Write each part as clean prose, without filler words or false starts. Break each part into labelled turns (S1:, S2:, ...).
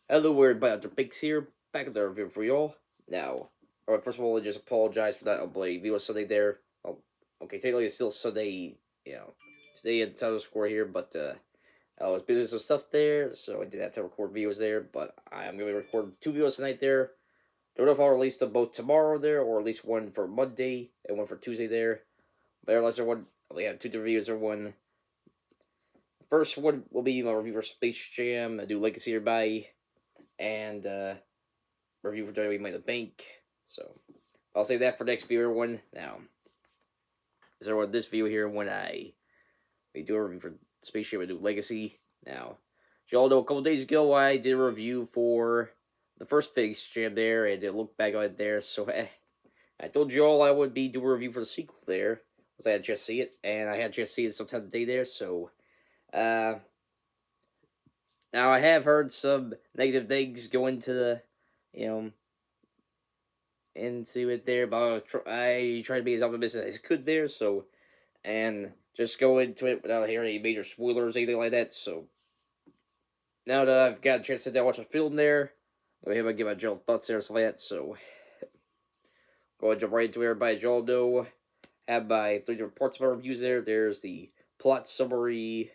S1: Hello, everybody. Dr. Bix here, back with the review for y'all. Now, first of all, I just apologize for that upload video Sunday there. Oh, okay, technically it's still Sunday, today at the title score here, but I was busy with some stuff there, so I didn't have to record videos there. But I'm going to record two videos tonight there. Don't know if I'll release them both tomorrow there, or at least one for Monday and one for Tuesday there. But unless there one, we have two different videos or one. First one will be my review for Space Jam, a new Legacy Everybody, and review for WWE Money in the Bank. So I'll save that for next video, everyone. Now, so with this video here, when we do a review for Space Jam: A New Legacy. Now, as you all know, a couple days ago, I did a review for the first Space Jam there, and did look back on it there. So I told you all I would be doing a review for the sequel there, because I had just see it, and I had just seen it sometime today there. So, uh, now I have heard some negative things go into the, you know, into it there, but I try to be as optimistic as I could there, so, and just go into it without hearing any major spoilers, anything like that, so, now that I've got a chance to sit down and watch a film there, go ahead and give my general thoughts there, so like that, so, go ahead and jump right into it, everybody, as you all know, have my three different parts of my reviews there. There's the plot summary,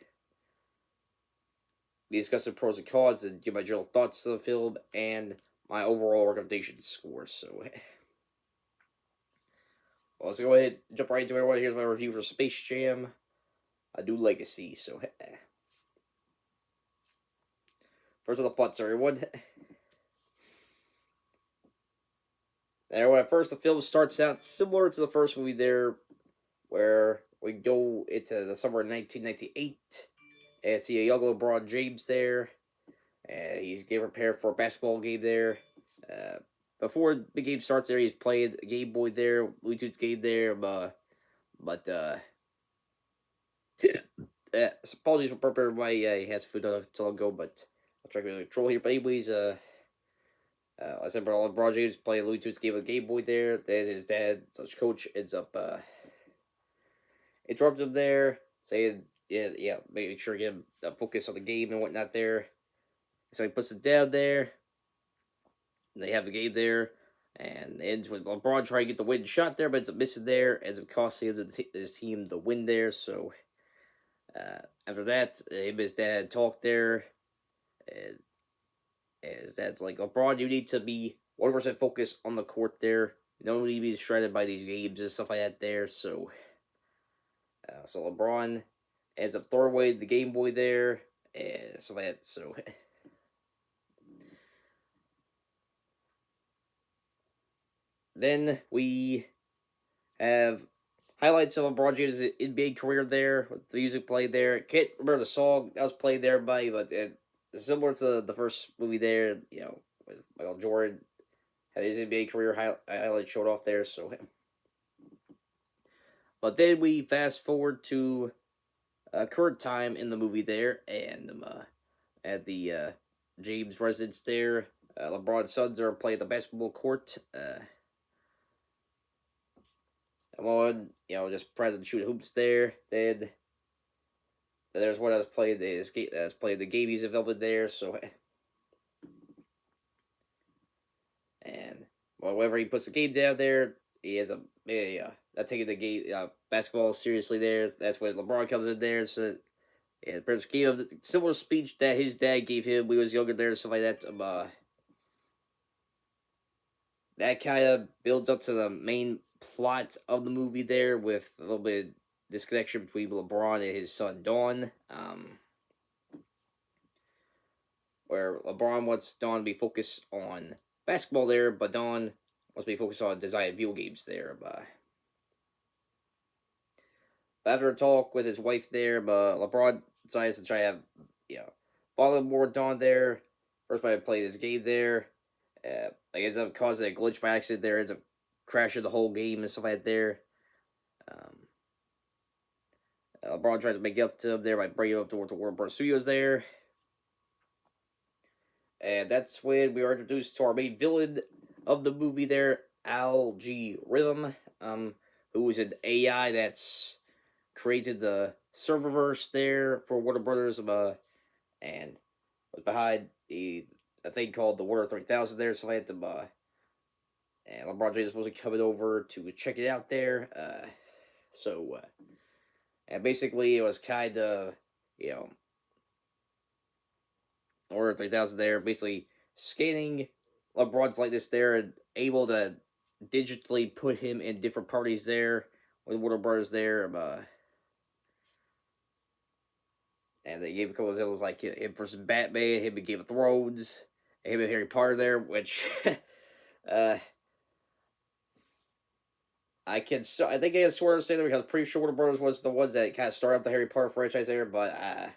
S1: discuss the pros and cons, and give my general thoughts to the film, and my overall recommendation score, so, well, let's go ahead and jump right into it. Here's my review for Space Jam: A New Legacy. So, first of the plot, everyone. Now, at first, the film starts out similar to the first movie there, where we go into the summer of 1998 and see a young LeBron James there. And he's getting prepared for a basketball game there. Before the game starts there, he's playing Game Boy there, Looney Tunes game there, but apologies for preparing my he has food not too long ago, but I'll try to control here. But anyways, I said LeBron James playing Looney Tunes game with Game Boy there. Then his dad, such coach, ends up interrupting him there, saying, yeah, making sure you get him focus on the game and whatnot there. So he puts it down there. And they have the game there. And ends with LeBron trying to get the win shot there, but ends up missing there. Ends up costing his team the win there. So after that, him and his dad talked there. And his dad's like, LeBron, you need to be 100% focused on the court there. You don't need to be distracted by these games and stuff like that there. So, so LeBron ends up throwing away the Game Boy there and stuff like that. So, then we have highlights of LeBron James' NBA career there with the music played there. Can't remember the song that was played there by, but similar to the first movie there, with Michael Jordan had his NBA career highlight showed off there. So, but then we fast forward to current time in the movie there, and at the James residence there, LeBron's sons are playing the basketball court. One, just present shooting hoops there. Then there's one that was playing the game he's developing there. So, and whenever he puts the game down there, he has not taking the game basketball seriously there. That's when LeBron comes in there. So, yeah, Brett gave him the similar speech that his dad gave him when he was younger there, stuff like that. That kind of builds up to the main plot of the movie there, with a little bit of disconnection between LeBron and his son Don. Where LeBron wants Don to be focused on basketball there, but Don wants to be focused on designing video games there. But after a talk with his wife there, but LeBron decides to try to have, follow more Don there. First by playing this game there. Ends up causing a glitch by accident there, ends up crashing the whole game and stuff like that there. LeBron tries to make up to him there by bringing him up towards the Warner Bros. Studios there. And that's when we are introduced to our main villain of the movie there, Al-G Rhythm, who is an AI that's created the serververse there for Warner Brothers, and was behind the a thing called the Water 3000 there, so I had to and LeBron James was coming over to check it out there. And basically it was kind of, you know, Order 3000 there, basically scanning LeBron's likeness there and able to digitally put him in different parties there with Warner Brothers there. And they gave a couple of those like him versus Batman, him in Game of Thrones, him and Harry Potter there, which uh, I think I can sort of say that because I'm pretty sure Warner Brothers was the ones that kind of started up the Harry Potter franchise there, but I'm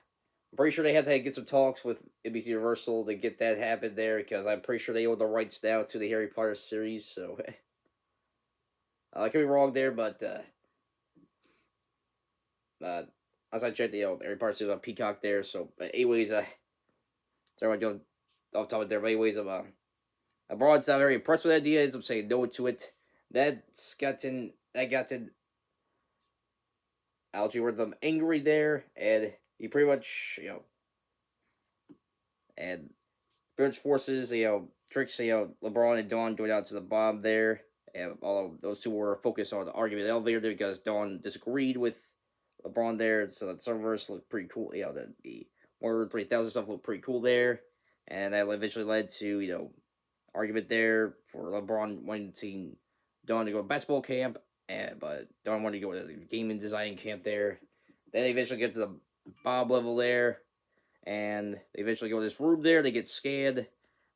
S1: pretty sure they had to get some talks with NBC Universal to get that happen there because I'm pretty sure they own the rights now to the Harry Potter series. So I could be wrong there, but as I checked, Harry Potter series on Peacock there. So, but anyways, sorry, I go off topic there. But anyways, abroad's not very impressed with the idea. I'm saying no to it. That got Algae Rhythm angry there, and he pretty much and pretty much forces tricks LeBron and Dawn going out to the bomb there. And although those two were focused on the argument in the elevator there because Dawn disagreed with LeBron there, so the servers looked pretty cool. The Warrior 3000 stuff looked pretty cool there, and that eventually led to argument there for LeBron wanting Dawn to go to basketball camp, but Dawn wanted to go to the gaming design camp there. Then they eventually get to the Bob level there, and they eventually go to this room there. They get scanned,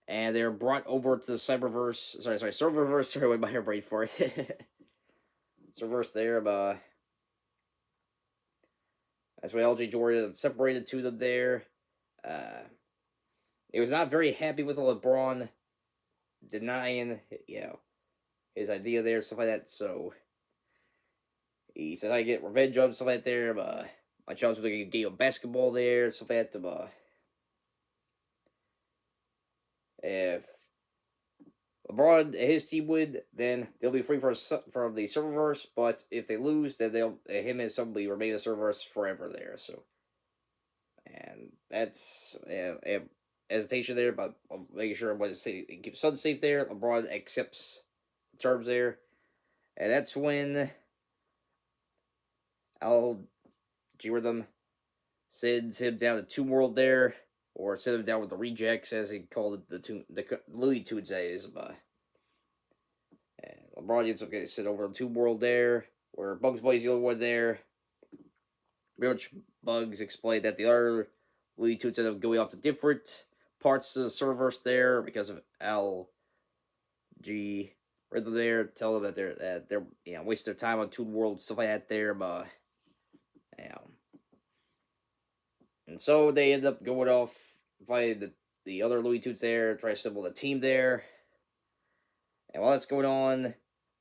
S1: and they're brought over to the Cyberverse. Serververse. Sorry, I went by her brain for it. Serververse there, that's why LJ Jordan separated to them there. He was not very happy with LeBron denying, his idea there, stuff like that. So he said, "I get revenge on stuff like that there." My challenge was like a game of basketball there, stuff like that. If LeBron and his team win, then they'll be free from the serververse. But if they lose, then him and somebody remain in the serververse forever there. So, and that's hesitation there, but making sure everybody keeps Sun safe there. LeBron accepts the terms there, and that's when LG Rhythm sends him down to Tomb World there, or send him down with the rejects, as he called it, the Looney Tunes days. And LeBron ends up getting sent over to Tomb World there, where Bugs Bunny's the only one there. Pretty much Bugs explained that the other Looney Tunes ended up going off to different parts of the serververse there because of LG Rhythm there. Tell them that they're wasting their time on Toon World, stuff like that there, and so they end up going off fighting the other Looney Tunes there, try to assemble the team there. And while that's going on,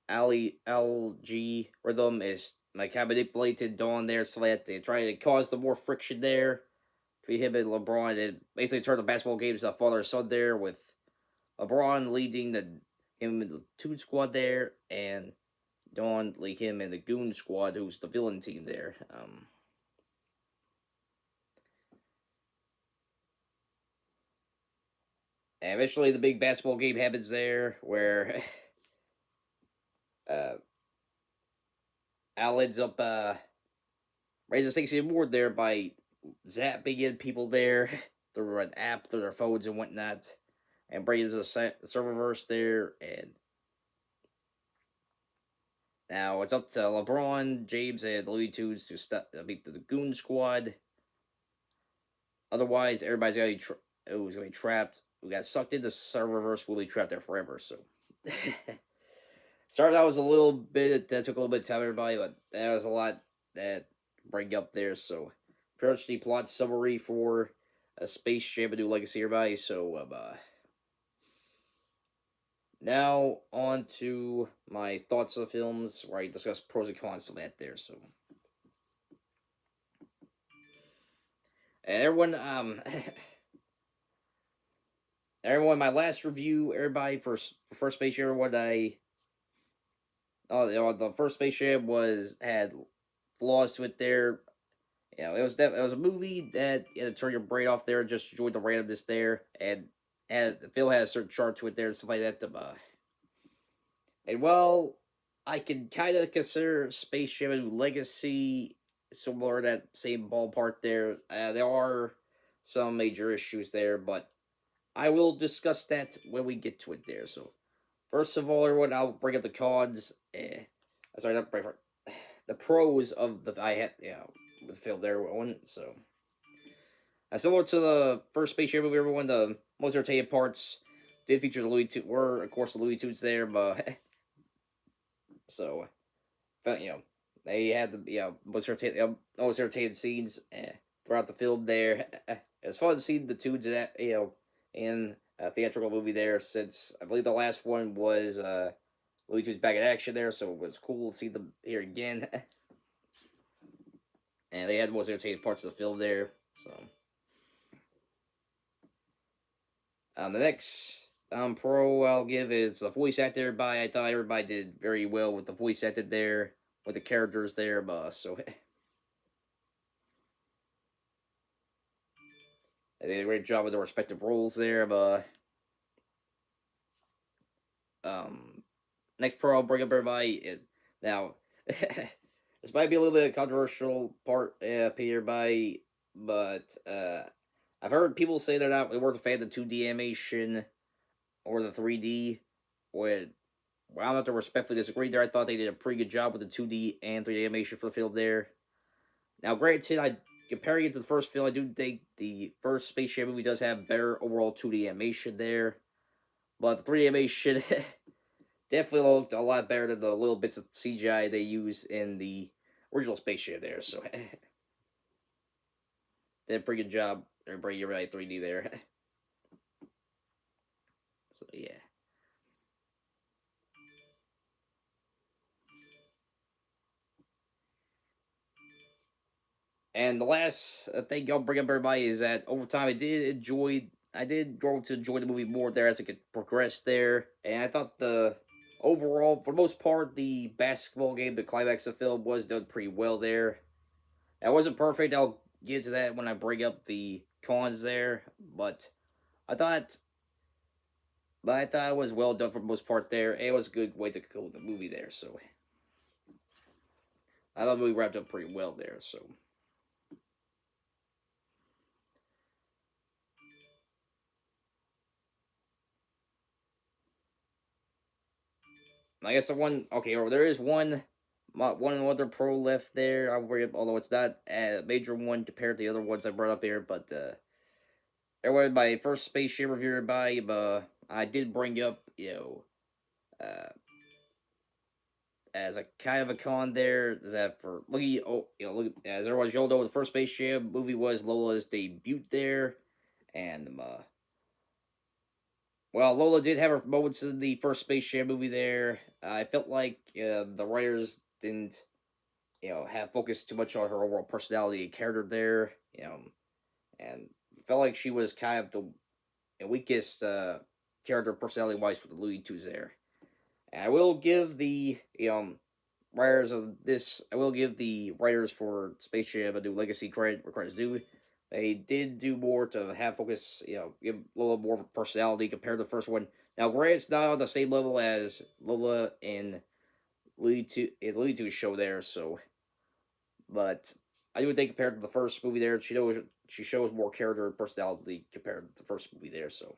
S1: LG Rhythm is manipulated Dawn there, so that they try to cause the more friction there between him and LeBron, and basically turn the basketball games to father and son there, with LeBron leading him in the Toon Squad there, and Dawn lead him in the Goon Squad, who's the villain team there. And eventually the big basketball game happens there, where Al ends up raising stakes even more there by zapping in people there through an app, through their phones and whatnot, and bringing the serververse there. And now it's up to LeBron, James, and the Looney Tunes to beat the Goon Squad. Otherwise, everybody's gonna be trapped. We got sucked into serververse. We'll be trapped there forever. So, sorry that was a little bit. That took a little bit of time, everybody, but that was a lot that bring up there. So, pretty much the plot summary for Space Jam: A New Legacy, everybody. So, now on to my thoughts of the films, where I discuss pros and cons of that there. So, and everyone, everyone, my last review, everybody, for first Space Jam, the first Space Jam had flaws to it there. It was a movie that you had to turn your brain off there and just enjoy the randomness there. And and the film has a certain charm to it there and stuff like that. And well, I can kind of consider Space Jam a New Legacy similar to that same ballpark there. There are some major issues there, but I will discuss that when we get to it there. So, first of all, everyone, I'll bring up the cons. Sorry, not bring the pros of the I had with the film there one. So, similar to the first Space Jam movie, everyone, the most entertaining parts did feature the Louis Tunes were of course the Louis Tunes there, but so but they had the most entertaining scenes throughout the film there. It's fun to see the tunes that in a theatrical movie there, since I believe the last one was Louis Tunes back in action there, so it was cool to see them here again. And they had the most entertaining parts of the film there. So the next pro I'll give is the voice actor. I thought everybody did very well with the voice acted there, with the characters there, so they did a great job with their respective roles there. Next pro I'll bring up everybody. Now, this might be a little bit of a controversial part, Peter, but I've heard people say they weren't a fan of the 2D animation or the 3D. With Well, I'm not to respectfully disagree there. I thought they did a pretty good job with the 2D and 3D animation for the film there. Now, granted, comparing it to the first film, I do think the first Space Jam movie does have better overall 2D animation there. But the 3D animation definitely looked a lot better than the little bits of CGI they use in the original Space Jam there. So, did a pretty good job. They're bringing everybody 3D there. So, yeah. And the last thing I'll bring up, everybody, is that over time I did grow to enjoy the movie more there as it could progress there, and I thought overall, for the most part, the basketball game, the climax of the film, was done pretty well there. It wasn't perfect. I'll get to that when I bring up the cons there, but I thought, I thought it was well done for the most part there. And it was a good way to conclude the movie there. So I thought the movie wrapped up pretty well there. So. I guess or there is one other pro left there. I'll bring up, although it's not a major one compared to the other ones I brought up here. But there was my first Space Jam review by. I did bring up as a kind of a con there is that for look as everyone's y'all know, the first Space Jam movie was Lola's debut there, and well, Lola did have her moments in the first Space Jam movie there. I felt like the writers didn't, have focused too much on her overall personality and character there, and felt like she was kind of the weakest character personality wise for the Looney Tunes there. And I will give the writers of this. I will give the writers for Space Jam a New Legacy credit where credit's due. They did do more to have focus, give Lola more of a personality compared to the first one. Now, granted, it's not on the same level as Lola in Looney Tunes show there, so, but I would think compared to the first movie there, she shows more character and personality compared to the first movie there, so.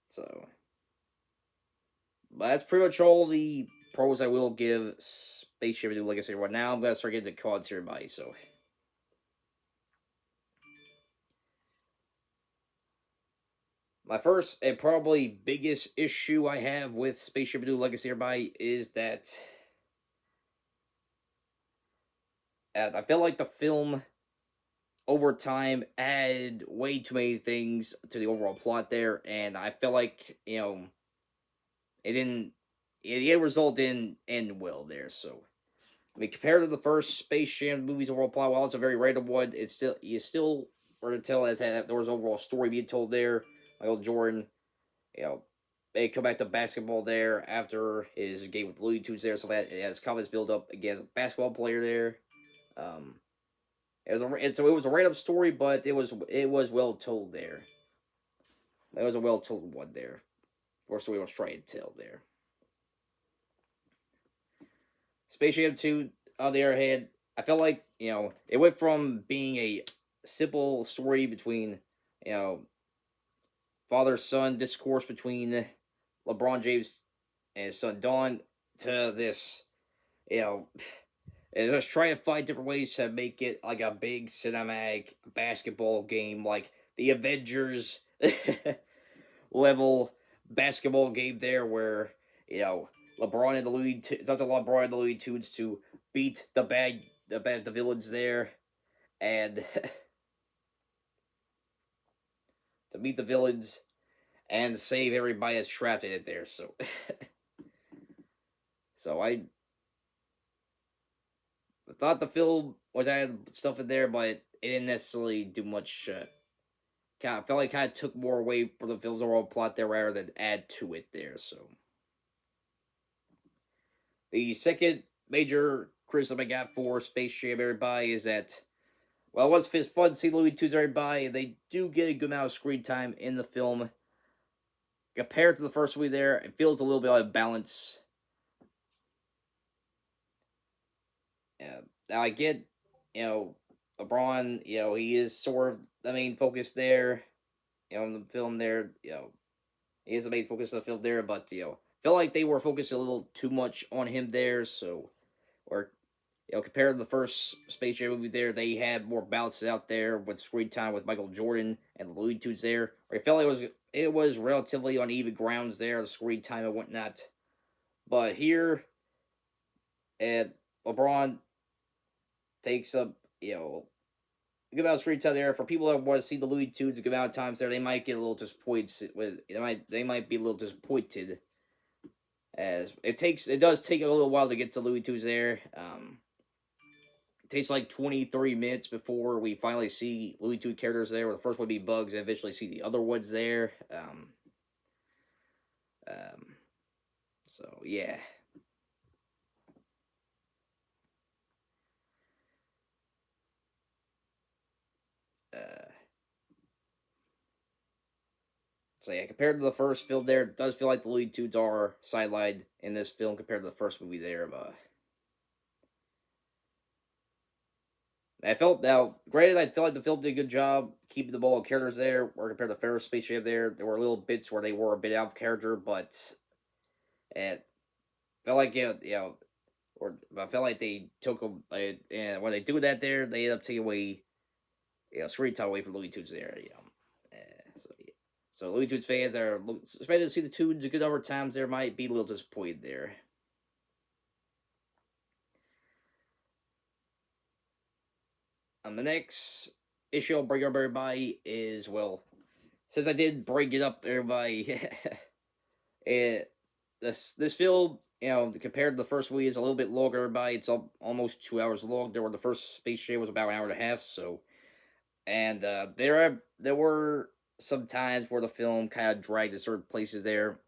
S1: So, but that's pretty much all the pros I will give Space Jam: A New Legacy. Right now, I'm gonna start getting the cons here, buddy. So, my first and probably biggest issue I have with Space Jam: A New Legacy, everybody, is that I feel like the film over time added way too many things to the overall plot there, and I feel like it didn't. The end result didn't end well there. So, I mean, compared to the first Space Jam movies overall plot, while it's a very random one, you still were to tell as there was overall story being told there. Michael Jordan, you know, they come back to basketball there after his game with Looney Tunes there, so that it has confidence build up against a basketball player there. Um, So it was a random story, but it was well told there. It was a well told one there. Or so we was trying to tell there. Space Jam 2, on the other hand, I felt like, it went from being a simple story between, you know, father son discourse between LeBron James and his son Don to this, you know, and just trying to find different ways to make it like a big cinematic basketball game, like the Avengers level basketball game there, where you know LeBron and the it's up to LeBron and the Looney Tunes to beat the villains there, and to beat the villains and save everybody that's trapped in it there. So, so I thought the film was had stuff in there, but it didn't necessarily do much. I felt like kind of took more away from the film's overall plot there rather than add to it there. So the second major criticism I got for Space Jam everybody is that well, it was fun to see Looney Tunes everybody. They do get a good amount of screen time in the film compared to the first movie. There, it feels a little bit out of balance. Yeah, now I get, LeBron. He is sort of the main focus there. In the film there, he is the main focus of the film there. But felt like they were focused a little too much on him there. So, or compared to the first Space Jam movie, there they had more balance out there with screen time with Michael Jordan and the Looney Tunes there. Or I felt like it was relatively on even grounds there, the screen time and whatnot. But here, at LeBron takes up a good amount of screen time there for people that want to see the Looney Tunes. A good amount of times there, they might get a little disappointed with. They might be a little disappointed as it does take a little while to get to Looney Tunes there. It takes like 23 minutes before we finally see Looney Tunes characters there. Where the first one would be Bugs, and eventually see the other ones there. So yeah. Uh, so yeah, compared to the first film, there it does feel like the Looney Tunes are sidelined in this film compared to the first movie there. But I felt now, granted, I felt like the film did a good job keeping the ball of characters there, or compared to Ferris Space Jam there were little bits where they were a bit out of character, but it felt like or I felt like they took them, and when they do that there, they end up taking away, screen time away from Looney Tunes there, so yeah. So Looney Tunes fans are expected to see the tunes a good number of times. There might be a little disappointed there. The next issue I'll bring up everybody is since I did bring it up, everybody, this film, compared to the first movie, is a little bit longer. Everybody, it's almost 2 hours long. There were the first Space Jam was about an hour and a half. So, and there were some times where the film kind of dragged in certain places there.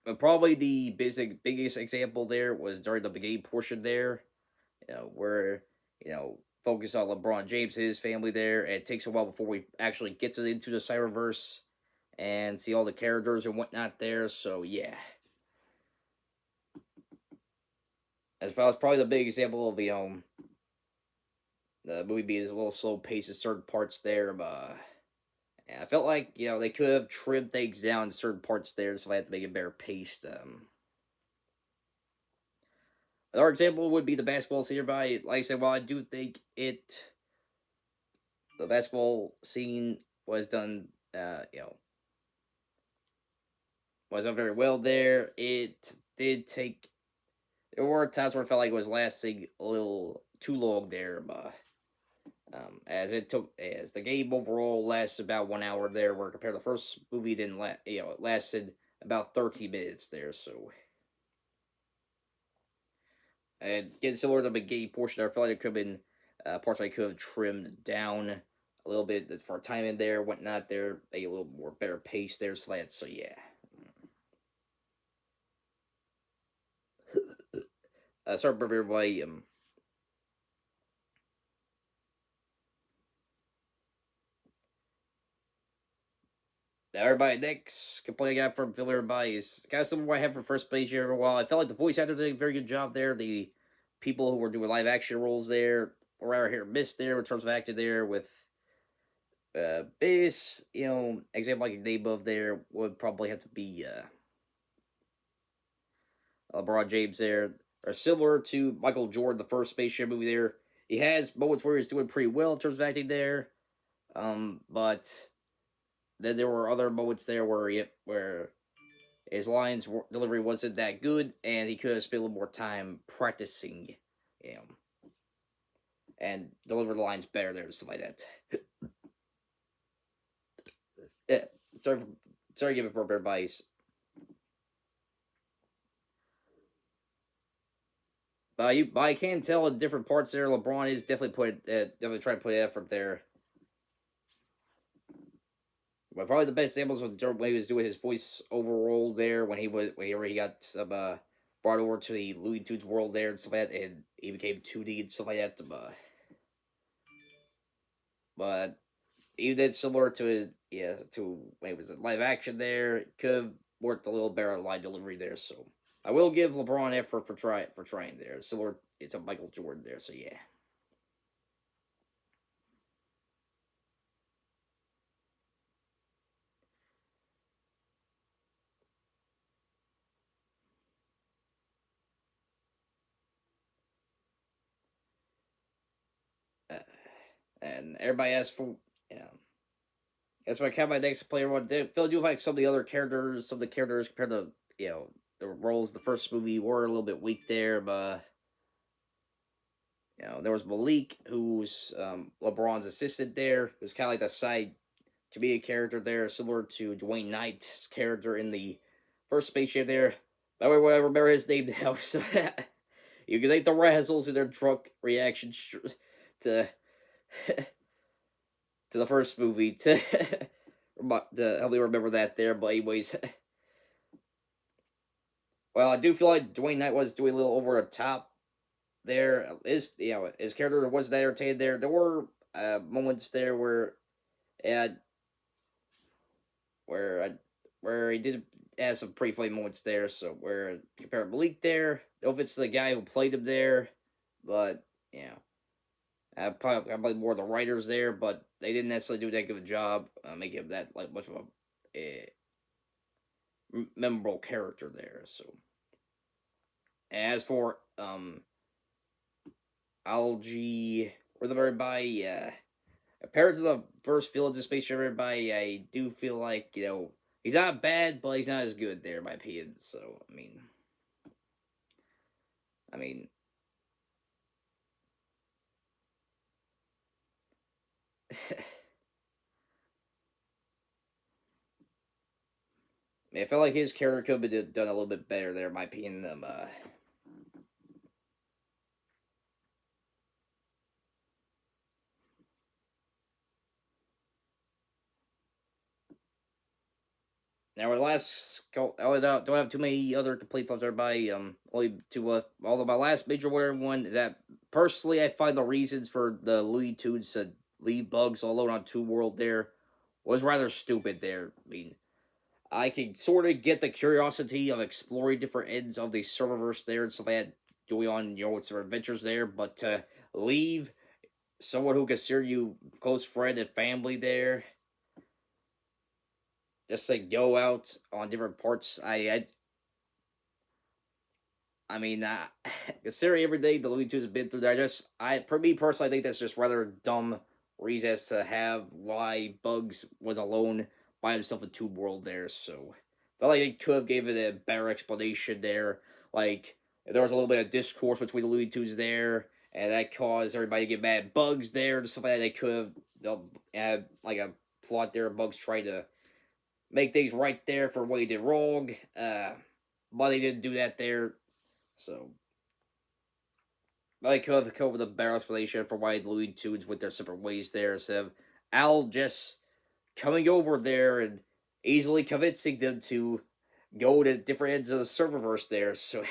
S1: But probably the biggest example there was during the beginning portion there, where focus on LeBron James, his family there. And it takes a while before we actually get into the Cyberverse and see all the characters and whatnot there. So yeah, as well as probably the big example of the movie being a little slow paced in certain parts there. But yeah, I felt like they could have trimmed things down in certain parts there, so I had to make it better paced. Another example would be the basketball scene. By like I said, while I do think the basketball scene was done, was done very well there. It did take. There were times where it felt like it was lasting a little too long there, but as the game overall lasts about 1 hour there, where compared to the first movie didn't it lasted about 30 minutes there. So, and getting similar to the game portion, there, I felt like it could have been parts I could have trimmed down a little bit for time in there, whatnot there, a little more better pace there, slant. So yeah. Sorry, everybody. everybody next complaint I got from everybody is kind of similar to what I had for first page here for a while. I felt like the voice actors did a very good job there. The people who were doing live action roles there were right here missed there in terms of acting there with biggest, example I could name of there would probably have to be LeBron James there, are similar to Michael Jordan, the first Space Jam movie there. He has moments where he's doing pretty well in terms of acting there, but then there were other moments there where his delivery wasn't that good, and he could have spent a little more time practicing, you know, and deliver the lines better there and stuff like that. Yeah, sorry, to give it for advice. But I can tell in different parts there, LeBron is definitely trying to put effort there. But probably the best examples was when he was doing his voice over role there when he got brought over to the Looney Tunes world there and stuff like that, and he became 2D and stuff like that. But even then, similar to to when it was live action there, it could have worked a little better on line delivery there. So I will give LeBron effort for trying there, similar to Michael Jordan there. So yeah. Uh, and everybody asks for you know that's why I count my next player one. They feel do like some of the characters compared to the roles the first movie were a little bit weak there, but there was Malik, who's LeBron's assistant there. It was kind of like the side comedic character there, similar to Dwayne Knight's character in the first Space Jam there. By the way, I remember his name now. So you can thank the Razzles in their drunk reaction to to the first movie to help me remember that there. But anyways, well, I do feel like Dwayne Knight was doing a little over the top there. His character wasn't that entertained there. There were moments there uh, where uh, where he did have some pretty funny moments there. So where compared to Malik there, I don't know if it's the guy who played him there, but probably more the writers there, but they didn't necessarily do that good a job making him that like much of a memorable character there. So as for Algae or the everybody, compared to the first Fields of Space Jam, everybody, I do feel like he's not bad, but he's not as good there, in my opinion. So I mean. I felt like his character could have been done a little bit better there, in my opinion. Now, our last, I don't have too many other complaints left, everybody. Only to although my last major one is that personally, I find the reasons for the Looney Tunes to leave Bugs alone on Two World there was rather stupid. There, I can sort of get the curiosity of exploring different ends of the serververse there and stuff like that, doing on some adventures there, but to leave someone who consider you close friend and family there, just like go out on different parts. I mean, considering everything the Looney Tunes have been through, for me personally, I think that's just rather dumb reasons to have why Bugs was alone by himself in Tube World there. So, I felt like they could have given a better explanation there. Like, if there was a little bit of discourse between the Looney Tunes there, and that caused everybody to get mad at Bugs there and stuff like that. They could have had like a plot there, Bugs trying to make things right there for what he did wrong. But they didn't do that there. So I could have come up with a better explanation for why the Looney Tunes went their separate ways there instead of Al just coming over there and easily convincing them to go to different ends of the serververse there. So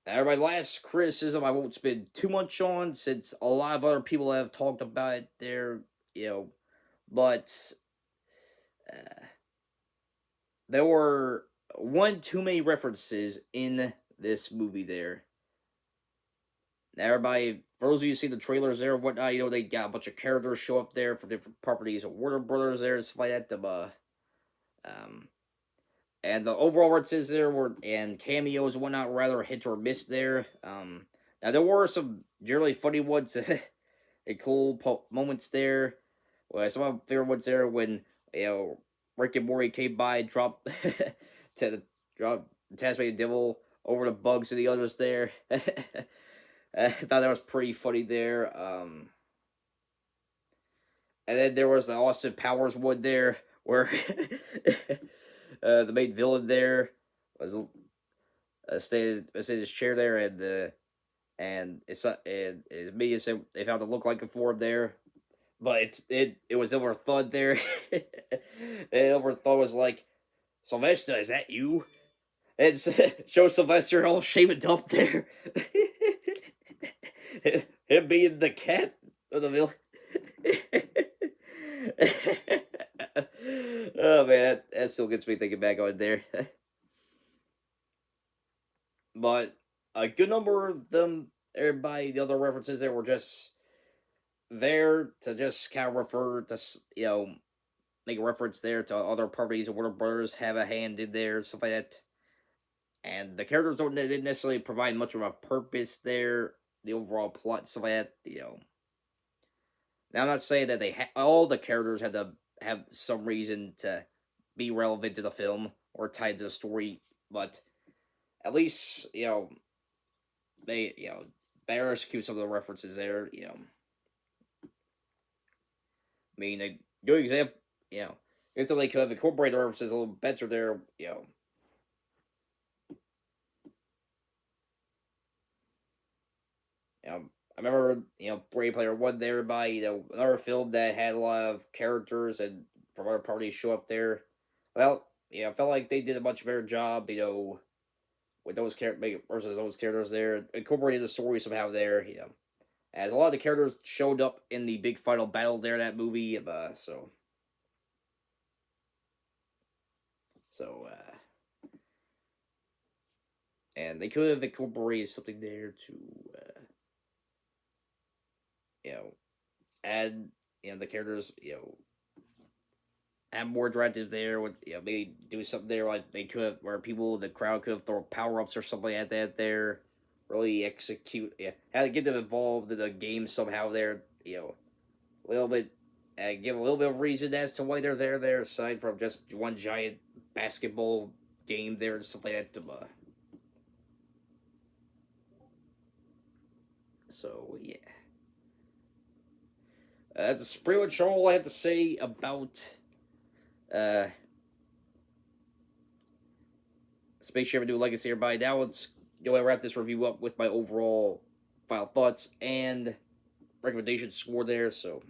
S1: My last criticism I won't spend too much on since a lot of other people have talked about it there, you know, but uh, there were one too many references in this movie there. Everybody, for those of you who see the trailers there and whatnot, they got a bunch of characters show up there from different properties of Warner Brothers there and stuff like that. Um, and the overall references there were, and cameos and whatnot, rather hit or miss there. Now there were some generally funny ones and cool moments there. Well, some of my favorite ones there when, Rick and Morty came by and dropped, drop the Tasmanian Devil over the bugs and the others there. I thought that was pretty funny there. And then there was the Austin Powers one there where the main villain there was stayed in his chair there, and it's me and said they found the look like a form there, but it was Elmer Fudd there, and Elmer Fudd was like, "Sylvester, is that you?" And show Sylvester all shaven up there. Him being the cat of the villain. Oh man, that still gets me thinking back on there. But a good number of them, everybody, the other references there were just there to just kind of refer to, make a reference there to other properties of Warner Brothers have a hand in there, stuff like that. And the characters didn't necessarily provide much of a purpose there. The overall plot, stuff like that. Now I'm not saying that all the characters had to have some reason to be relevant to the film or tied to the story, but at least they better execute some of the references there. I mean, a good example. It's like could have incorporated the references a little better there. I remember, Brave Player One there by, another film that had a lot of characters and from other parties show up there. Well, I felt like they did a much better job, with those characters versus those characters there, incorporating the story somehow there, as a lot of the characters showed up in the big final battle there, that movie, so, and they could have incorporated something there to, you know, add, the characters, add more directive there with, maybe do something there like they could have, where people in the crowd could have thrown power ups or something like that there. Really execute, how to get them involved in the game somehow there, a little bit, give a little bit of reason as to why they're there, aside from just one giant basketball game there and stuff like that. So, yeah. That's pretty much all I have to say about uh, Spaceship A New Legacy. Everybody, now let's go ahead and wrap this review up with my overall final thoughts and recommendation score there. So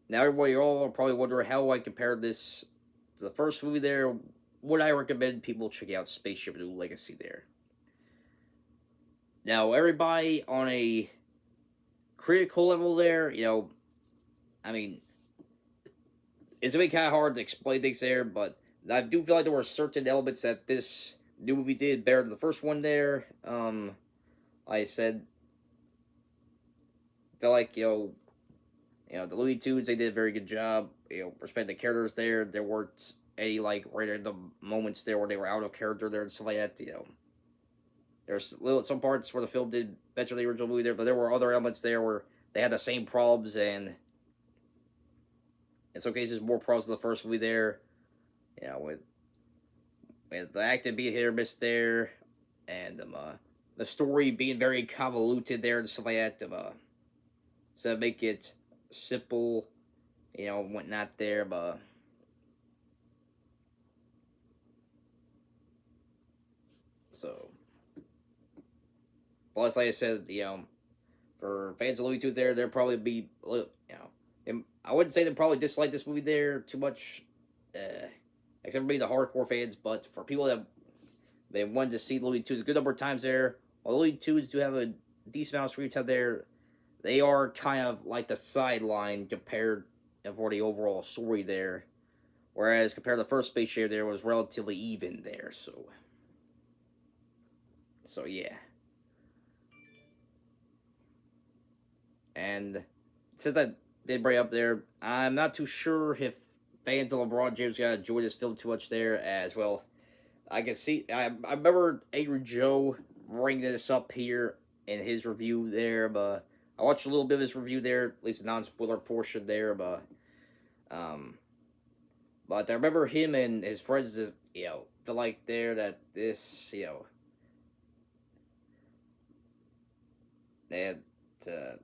S1: now everybody, all are probably wondering how I compared this to the first movie there. Would I recommend people check out Spaceship A New Legacy there? Now, everybody on a critical level there, I mean, it's gonna be kind of hard to explain things there, but I do feel like there were certain elements that this new movie did better than the first one there. Like I said, felt like, the Looney Tunes, they did a very good job, respecting the characters there. There weren't any, like, right in the moments there where they were out of character there and stuff like that, There's some parts where the film did better than the original movie there, but there were other elements there where they had the same problems, and in some cases more problems than the first movie there. With the acting being hit or miss there, and the story being very convoluted there and stuff like that. So make it simple, whatnot there, but. So, plus, like I said, for fans of Looney Tunes there, they'll probably be, I wouldn't say they probably dislike this movie there too much, except maybe the hardcore fans, but for people that They went to see the Looney Tunes a good number of times there. While the Looney Tunes do have a decent amount of screen time there, they are kind of like the sideline compared for the overall story there. Whereas compared to the first Space Jam, there was relatively even there. So yeah. And since I did bring up there, I'm not too sure if fans of LeBron James gonna enjoy this film too much there as well. I can see. I remember Angry Joe bringing this up here in his review there, but I watched a little bit of his review there, at least a non-spoiler portion there, um, but I remember him and his friends, feel like there that this, that uh,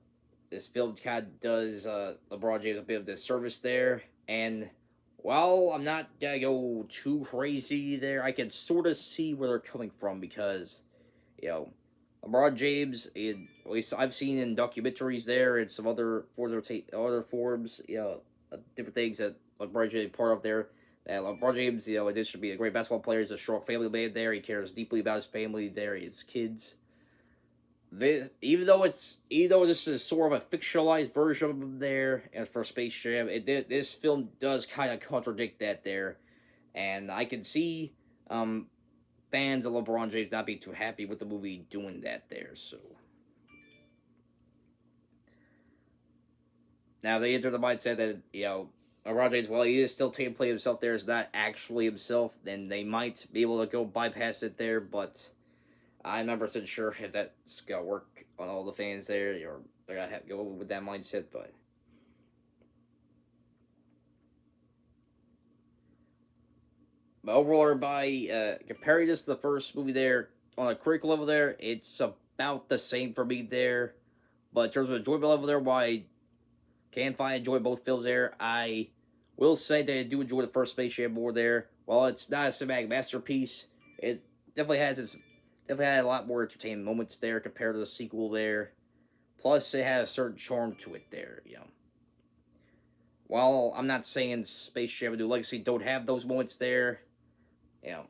S1: this film kind of does LeBron James a bit of disservice there, and while I'm not gonna go too crazy there, I can sort of see where they're coming from because, you know, LeBron James, at least I've seen in documentaries there and some other forms, different things that LeBron James is part of there. That LeBron James, in addition to being a great basketball player, is a strong family man there. He cares deeply about his family there, his kids. This, even though this is sort of a fictionalized version of him there, and for Space Jam, this film does kind of contradict that there, and I can see fans of LeBron James not being too happy with the movie doing that there. So now they enter the mindset that LeBron James, while he is still taking play himself there, is not actually himself, then they might be able to go bypass it there, but I'm not percent sure if that's gonna work on all the fans there, or they're gonna have to go with that mindset. But overall, by comparing this to the first movie there, on a critical level there, it's about the same for me there. But in terms of enjoyment level there, why I can find enjoy both films there, I will say that I do enjoy the first Space Jam more there. While it's not a cinematic masterpiece, it definitely had a lot more entertaining moments there compared to the sequel there. Plus, it had a certain charm to it there. While I'm not saying Space Jam and New Legacy don't have those moments there, you know,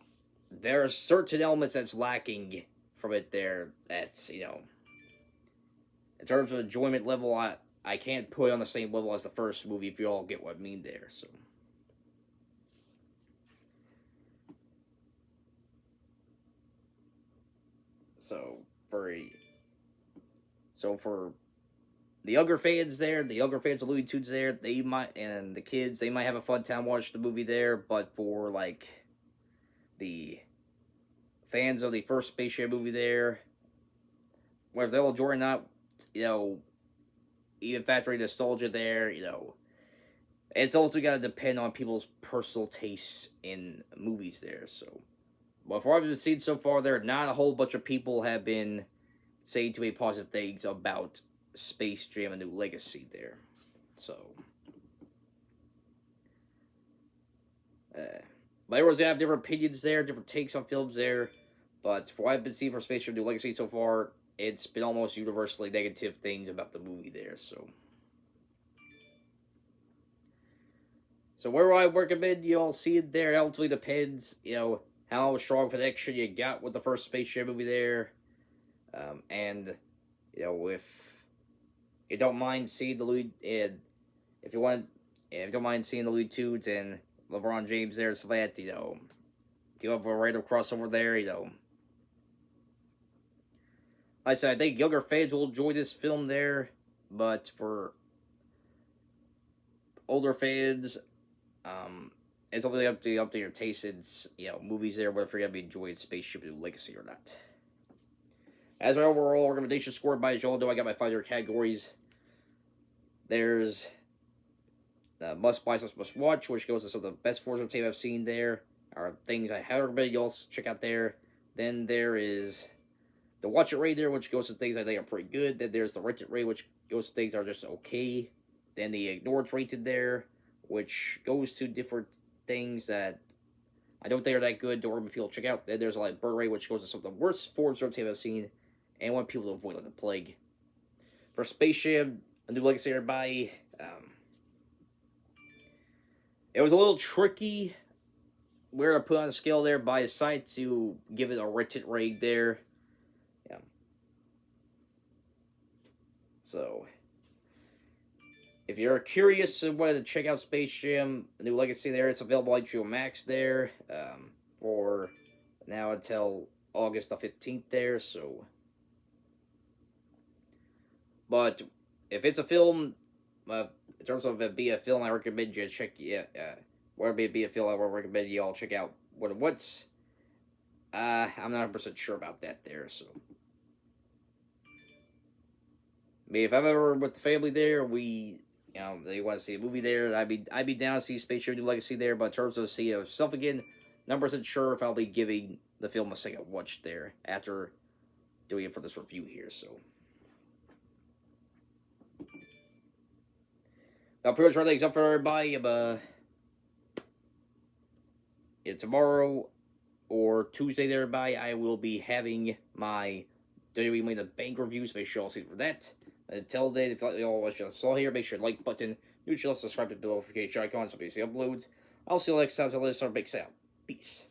S1: there are certain elements that's lacking from it there. That's in terms of enjoyment level, I can't put it on the same level as the first movie. If you all get what I mean there, so for so for the younger fans there, the younger fans of Looney Tunes there, they might, and the kids, they might have a fun time watching the movie there. But for like the fans of the first Space Jam movie there, whether they'll enjoy or not, you know, even factoring nostalgia there, it's also got to depend on people's personal tastes in movies there. So, but for what I've seen so far, there not a whole bunch of people have been saying too many positive things about Space Jam: A New Legacy there. So, but everyone's gonna have different opinions there, different takes on films there. But for what I've been seeing for Space Jam: A New Legacy so far, it's been almost universally negative things about the movie there. So where I recommend you all see it there, it ultimately depends, how strong connection you got with the first Space Jam movie there. And, if you don't mind seeing the lead, and if you want, if you don't mind seeing the lead tunes and LeBron James there, so that, do you have a random crossover there, Like I said, I think younger fans will enjoy this film there, but for older fans, it's only up to your taste in movies there, whether you're gonna be enjoying Spaceship New Legacy or not. As my overall recommendation scored by y'all know, I got my 5 different categories. There's must buy, must watch, which goes to some of the best forms of tape I've seen there, or things I highly recommend y'all check out there. Then there is the watch it rate there, which goes to things I think are pretty good. Then there's the rent it rate, which goes to things that are just okay. Then the ignored rated there, which goes to different things that I don't think are that good to recommend people check out. Then there's like burn rate, which goes to some of the worst forms of tape I've seen, and I want people to avoid like the plague. For Space Jam: A New Legacy, everybody, it was a little tricky we're gonna put on a scale there by his side to give it a rated rate there. Yeah. So, if you're curious and wanted to check out Space Jam: A New Legacy, there it's available on HBO Max there for now until August the 15th there. So, but if it's a film, in terms of it being a film, I recommend you check whether it be a film, I would recommend you all check out what it what's. I'm not 100% sure about that there. So, I mean, if I'm ever with the family there, they want to see a movie there, I'd be down to see Space Jam: New Legacy there. But in terms of seeing itself again, not 100% sure if I'll be giving the film a second watch there after doing it for this review here. So, now pretty much everything's up for everybody. Tomorrow or Tuesday there, everybody, I will be having my WWE Money in the Bank reviews. Make sure y'all see for that. Until then, if you all watch what you saw here, make sure to like button, new channel, subscribe to the notification icon so you see uploads. I'll see you next time. So let's start big sound. Peace.